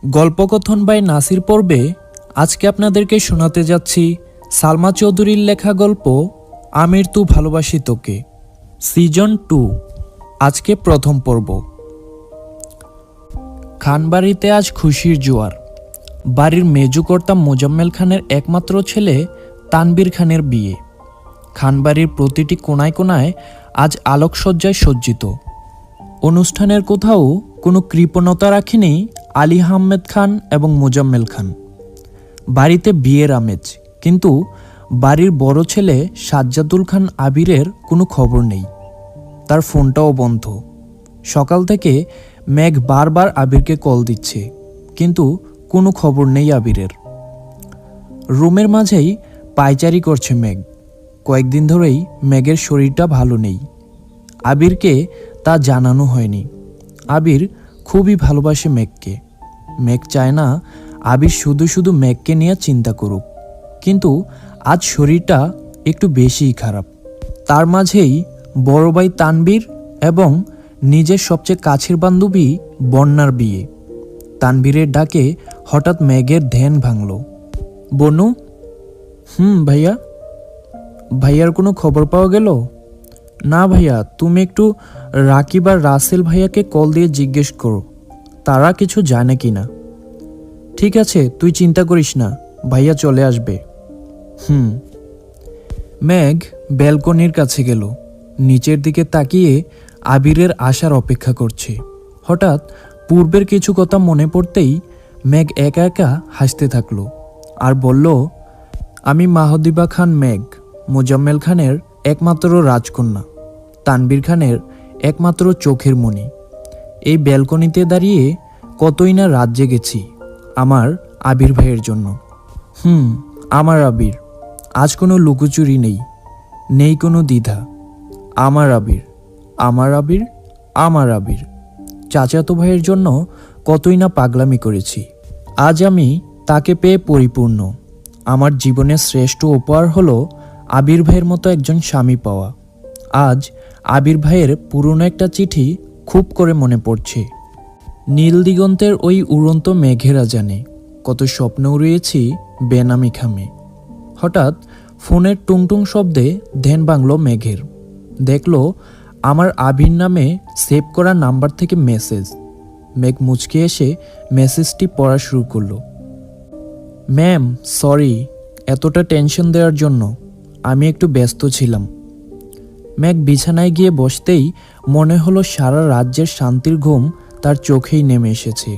গল্পকথন by Nasir পর্বে আজকে আপনাদেরকে শোনাতে যাচ্ছি সালমা চৌধুরীর লেখা গল্প আমির তু ভালোবাসি তোকে, সিজন 2। আজকে প্রথম পর্ব। খানবাড়িতে আজ খুশির জোয়ার। বাড়ির মেজুকর্তা মোজাম্মেল খানের একমাত্র ছেলে তানবীর খানের বিয়ে। খানবাড়ির প্রতিটি কোনায় কোনায় আজ আলোকসজ্জায় সজ্জিত। অনুষ্ঠানের কোথাও কোনো কৃপণতা রাখেনি আলী আহমেদ খান এবং মোজাম্মেল খান। বাড়িতে বিয়ের আমেজ, কিন্তু বাড়ির বড় ছেলে সাজ্জাদুল খান আবিরের কোনো খবর নেই। তার ফোনটাও বন্ধ। সকাল থেকে মেঘ বারবার আবিরকে কল দিচ্ছে, কিন্তু কোনো খবর নেই আবিরের। রুমের মাঝেই পায়চারি করছে মেঘ। কয়েকদিন ধরেই মেঘের শরীরটা ভালো নেই। আবিরকে তা জানানো হয়নি। আবির খুবই ভালোবাসে মেঘকে। মেঘ চায় না আবির শুধু শুধু মেঘকে নিয়ে চিন্তা করুক, কিন্তু আজ শরীরটা একটু বেশিই খারাপ। তার মাঝেই বড় ভাই তানবীর এবং নিজের সবচেয়ে কাছের বান্ধবী বন্যার বিয়ে। তানবীরের ডাকে হঠাৎ মেঘের ধ্যান ভাঙল। বনু। ভাইয়া। ভাইয়ার কোনো খবর পাওয়া গেল? না ভাইয়া, তুমি একটু রাকিব আর রাসেল ভাইয়াকে কল দিয়ে জিজ্ঞেস করো তারা কিছু জানে কি না। ঠিক আছে, তুই চিন্তা করিস না, ভাইয়া চলে আসবে। মেঘ ব্যালকনির কাছে গেল। নিচের দিকে তাকিয়ে আবিরের আসার অপেক্ষা করছে। হঠাৎ পূর্বের কিছু কথা মনে পড়তেই মেঘ একা একা হাসতে থাকলো আর বলল, আমি মাহদিবা খান মেঘ, মোজাম্মেল খানের একমাত্র রাজকন্যা, তানবীর খানের একমাত্র চোখের মণি। এই ব্যালকনিতে দাঁড়িয়ে কতই না রাত জেগেছি আমার আবির ভাইয়ের জন্য। আমার আবির। আজ কোনো লুকোচুরি নেই, নেই কোনো দ্বিধা। আমার আবির, আমার আবির, আমার আবির। চাচাতো ভাইয়ের জন্য কতই না পাগলামি করেছি। আজ আমি তাকে পেয়ে পরিপূর্ণ। আমার জীবনের শ্রেষ্ঠ উপহার হলো আবির ভাইয়ের মতো একজন স্বামী পাওয়া। আজ আবির ভাইয়ের পুরনো একটা চিঠি খুব করে মনে পড়ছে। নীল দিগন্তের ওই উড়ন্ত মেঘেরা জানে কত স্বপ্ন উড়িয়েছি বেনামি খামে। হঠাৎ ফোনের টুংটুং শব্দে ধ্যান ভাঙল মেঘের। দেখল আমার আবির নামে সেভ করা নাম্বার থেকে মেসেজ। মেঘ মুচকে এসে মেসেজটি পড়া শুরু করলো। ম্যাম, সরি এতটা টেনশন দেওয়ার জন্য, আমি একটু ব্যস্ত ছিলাম। মেঘ বিছানায় গিয়ে বসতেই মনে হলো সারা রাজ্যের শান্তির ঘুম তার চোখেই নেমে এসেছে।